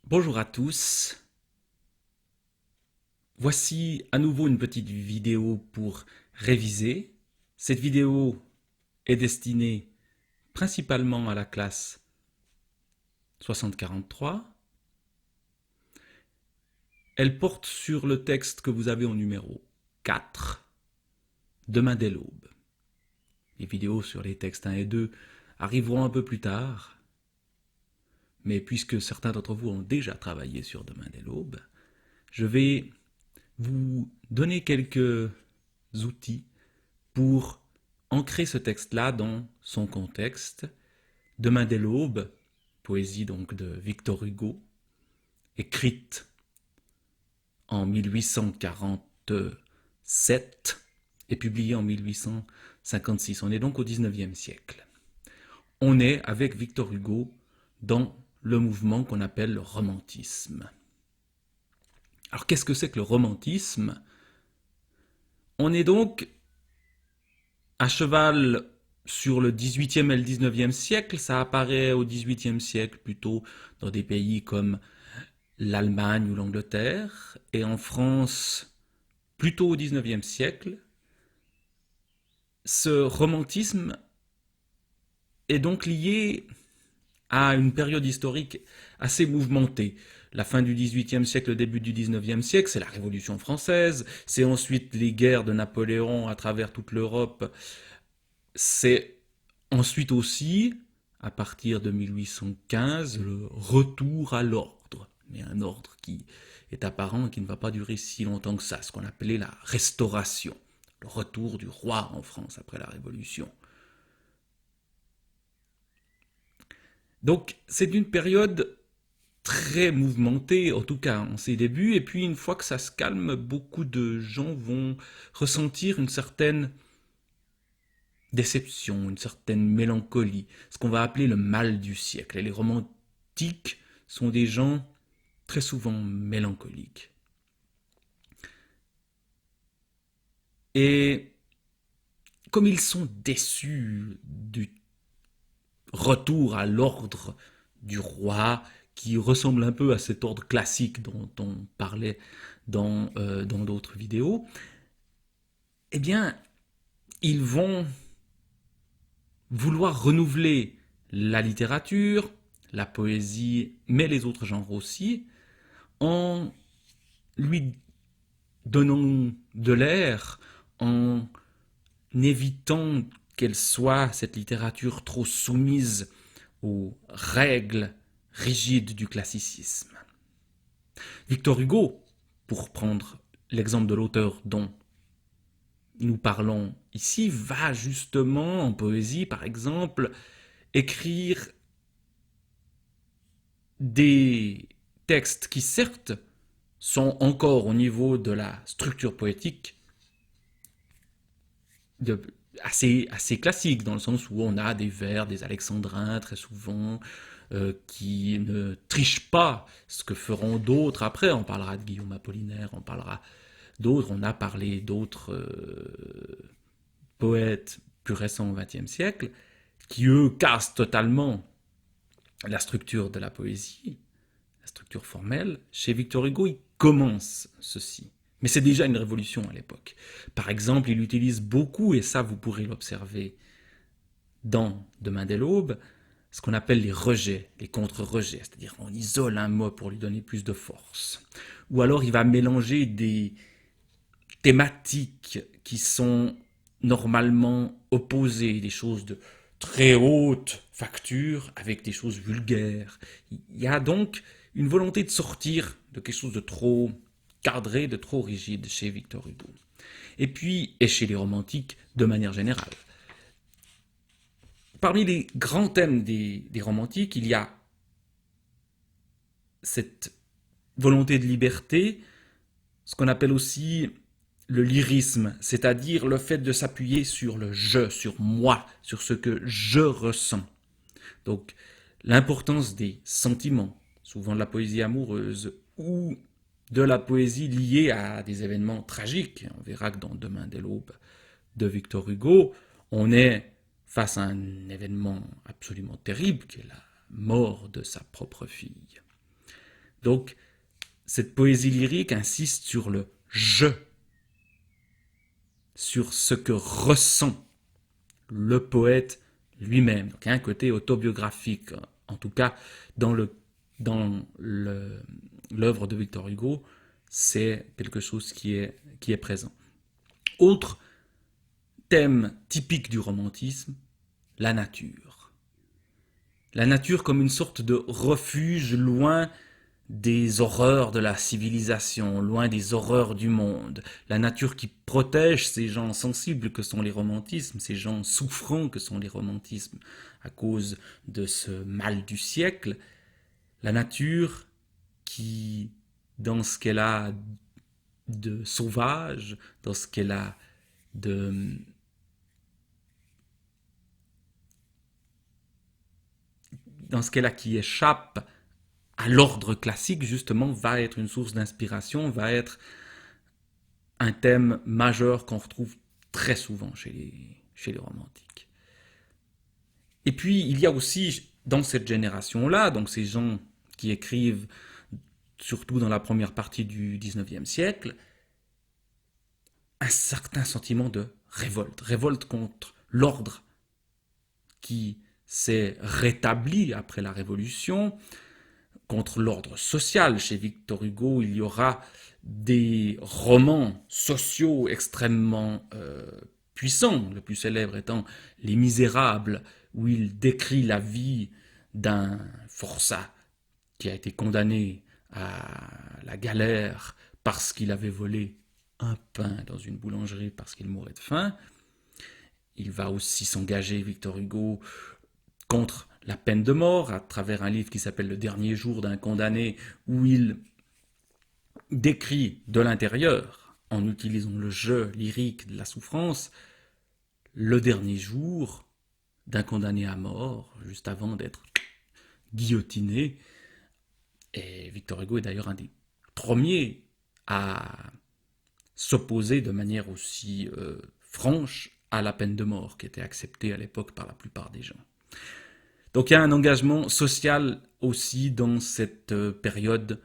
Bonjour à tous, voici à nouveau une petite vidéo pour réviser. Cette vidéo est destinée principalement à la classe 6043. Elle porte sur le texte que vous avez au numéro 4, Demain dès l'aube. Les vidéos sur les textes 1 et 2 arriveront un peu plus tard, mais puisque certains d'entre vous ont déjà travaillé sur Demain dès l'aube, je vais vous donner quelques outils pour ancrer ce texte-là dans son contexte. Demain dès l'aube, poésie donc de Victor Hugo, écrite en 1847 et publiée en 1856. On est donc au XIXe siècle. On est, avec Victor Hugo, dans le mouvement qu'on appelle le romantisme. Alors qu'est-ce que c'est que le romantisme? On est donc à cheval sur le XVIIIe et le XIXe siècle. Ça apparaît au XVIIIe siècle plutôt dans des pays comme l'Allemagne ou l'Angleterre, et en France plutôt au XIXe siècle. Ce romantisme est donc lié à une période historique assez mouvementée. La fin du XVIIIe siècle, le début du XIXe siècle, c'est la Révolution française, c'est ensuite les guerres de Napoléon à travers toute l'Europe, c'est ensuite aussi, à partir de 1815, le retour à l'ordre, mais un ordre qui est apparent et qui ne va pas durer si longtemps que ça, ce qu'on appelait la Restauration, le retour du roi en France après la Révolution. Donc c'est une période très mouvementée, en tout cas en ses débuts, et puis une fois que ça se calme, beaucoup de gens vont ressentir une certaine déception, une certaine mélancolie, ce qu'on va appeler le mal du siècle. Et les romantiques sont des gens très souvent mélancoliques. Et comme ils sont déçus du retour à l'ordre du roi, qui ressemble un peu à cet ordre classique dont on parlait dans d'autres vidéos, eh bien, ils vont vouloir renouveler la littérature, la poésie, mais les autres genres aussi, en lui donnant de l'air, en évitant qu'elle soit, cette littérature, trop soumise aux règles rigides du classicisme. Victor Hugo, pour prendre l'exemple de l'auteur dont nous parlons ici, va justement en poésie, par exemple, écrire des textes qui, certes, sont encore au niveau de la structure poétique de, assez classique, dans le sens où on a des vers, des alexandrins très souvent, qui ne trichent pas ce que feront d'autres après. On parlera de Guillaume Apollinaire, on parlera d'autres, on a parlé d'autres poètes plus récents au XXe siècle, qui eux cassent totalement la structure de la poésie, la structure formelle. Chez Victor Hugo, il commence ceci. Mais c'est déjà une révolution à l'époque. Par exemple, il utilise beaucoup, et ça vous pourrez l'observer dans Demain dès l'aube, ce qu'on appelle les rejets, les contre-rejets, c'est-à-dire on isole un mot pour lui donner plus de force. Ou alors il va mélanger des thématiques qui sont normalement opposées, des choses de très haute facture avec des choses vulgaires. Il y a donc une volonté de sortir de quelque chose de trop cadré, de trop rigide chez Victor Hugo. Et puis, et chez les romantiques de manière générale. Parmi les grands thèmes des romantiques, il y a cette volonté de liberté, ce qu'on appelle aussi le lyrisme, c'est-à-dire le fait de s'appuyer sur le je, sur moi, sur ce que je ressens. Donc l'importance des sentiments, souvent de la poésie amoureuse ou de la poésie liée à des événements tragiques. On verra que dans Demain dès l'aube de Victor Hugo, on est face à un événement absolument terrible qui est la mort de sa propre fille. Donc, cette poésie lyrique insiste sur le « je », sur ce que ressent le poète lui-même. Donc, il y a un côté autobiographique, en tout cas dans l'œuvre de Victor Hugo, c'est quelque chose qui est présent. Autre thème typique du romantisme, la nature. La nature comme une sorte de refuge loin des horreurs de la civilisation, loin des horreurs du monde. La nature qui protège ces gens sensibles que sont les romantismes, ces gens souffrants que sont les romantismes à cause de ce mal du siècle. La nature qui, dans ce qu'elle a de sauvage, dans ce qu'elle a de qui échappe à l'ordre classique, justement, va être une source d'inspiration, va être un thème majeur qu'on retrouve très souvent chez les romantiques. Et puis, il y a aussi, dans cette génération-là, donc ces gens qui écrivent surtout dans la première partie du XIXe siècle, un certain sentiment de révolte. Révolte contre l'ordre qui s'est rétabli après la Révolution, contre l'ordre social. Chez Victor Hugo, il y aura des romans sociaux extrêmement puissants, le plus célèbre étant Les Misérables, où il décrit la vie d'un forçat qui a été condamné à la galère parce qu'il avait volé un pain dans une boulangerie parce qu'il mourait de faim. Il va aussi s'engager, Victor Hugo, contre la peine de mort à travers un livre qui s'appelle Le dernier jour d'un condamné, où il décrit de l'intérieur, en utilisant le jeu lyrique de la souffrance, le dernier jour d'un condamné à mort, juste avant d'être guillotiné. Et Victor Hugo est d'ailleurs un des premiers à s'opposer de manière aussi franche à la peine de mort, qui était acceptée à l'époque par la plupart des gens. Donc il y a un engagement social aussi dans cette période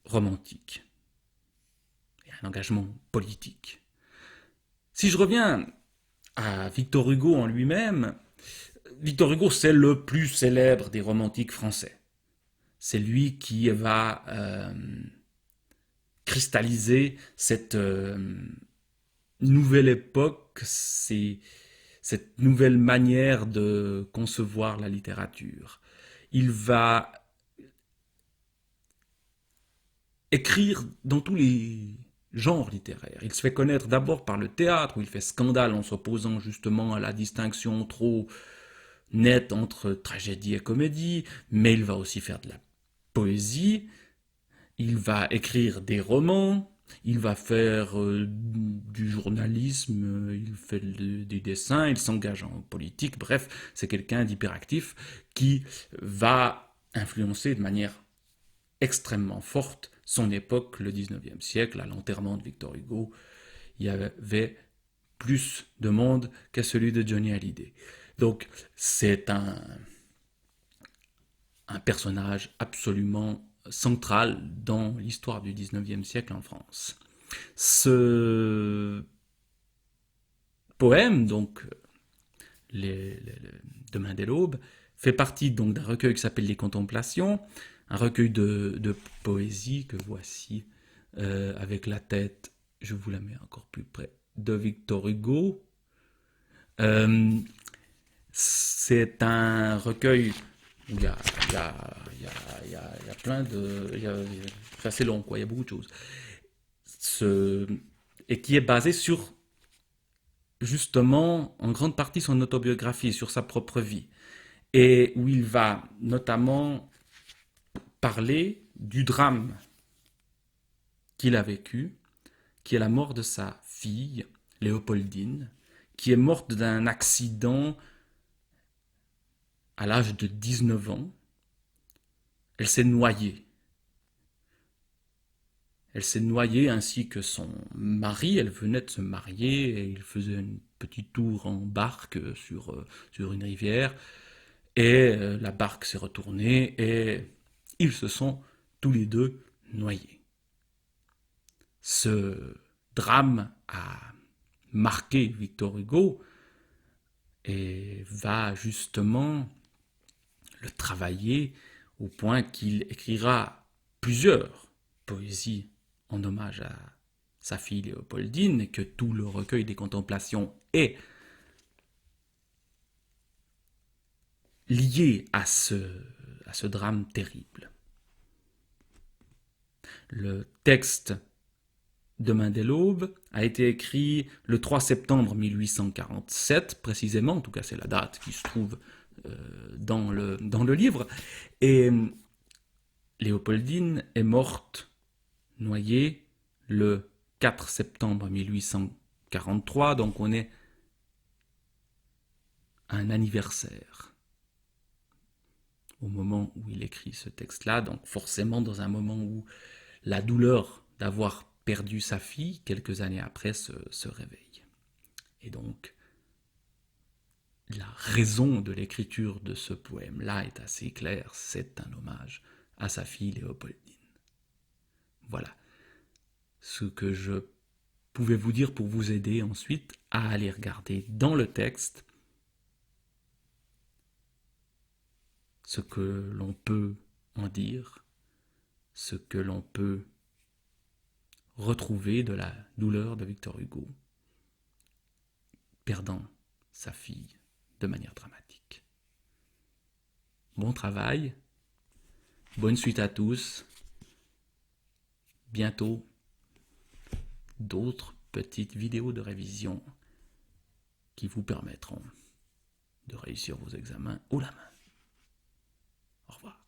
romantique. Il y a un engagement politique. Si je reviens à Victor Hugo en lui-même, Victor Hugo c'est le plus célèbre des romantiques français. C'est lui qui va cristalliser cette nouvelle époque, cette nouvelle manière de concevoir la littérature. Il va écrire dans tous les genres littéraires. Il se fait connaître d'abord par le théâtre, où il fait scandale en s'opposant justement à la distinction trop nette entre tragédie et comédie, mais il va aussi faire de la poésie, il va écrire des romans, il va faire du journalisme, il fait des dessins, il s'engage en politique, bref, c'est quelqu'un d'hyperactif qui va influencer de manière extrêmement forte son époque, le 19e siècle. À l'enterrement de Victor Hugo, il y avait plus de monde qu'à celui de Johnny Hallyday. Donc c'est un personnage absolument central dans l'histoire du 19e siècle en France. Ce poème, donc Demain dès l'aube, fait partie donc d'un recueil qui s'appelle Les Contemplations, un recueil de poésie que voici avec la tête, je vous la mets encore plus près, de Victor Hugo. C'est un recueil où il y a plein de... c'est assez long, quoi, il y a beaucoup de choses. Et qui est basé sur, justement, en grande partie son autobiographie, sur sa propre vie. Et où il va notamment parler du drame qu'il a vécu, qui est la mort de sa fille, Léopoldine, qui est morte d'un accident à l'âge de 19 ans. Elle s'est noyée. Elle s'est noyée ainsi que son mari. Elle venait de se marier et il faisait une petite tour en barque sur une rivière. Et la barque s'est retournée et ils se sont tous les deux noyé. Ce drame a marqué Victor Hugo et va justement le travailler au point qu'il écrira plusieurs poésies en hommage à sa fille Léopoldine et que tout le recueil des Contemplations est lié à ce drame terrible. Le texte Demain dès l'aube a été écrit le 3 septembre 1847, précisément, en tout cas c'est la date qui se trouve dans le livre, et Léopoldine est morte noyée le 4 septembre 1843, donc on est à un anniversaire au moment où il écrit ce texte-là, donc forcément dans un moment où la douleur d'avoir perdu sa fille quelques années après se réveille. Et donc, la raison de l'écriture de ce poème-là est assez claire, c'est un hommage à sa fille Léopoldine. Voilà ce que je pouvais vous dire pour vous aider ensuite à aller regarder dans le texte ce que l'on peut en dire, ce que l'on peut retrouver de la douleur de Victor Hugo, perdant sa fille de manière dramatique. Bon travail, bonne suite à tous, bientôt d'autres petites vidéos de révision qui vous permettront de réussir vos examens haut la main. Au revoir.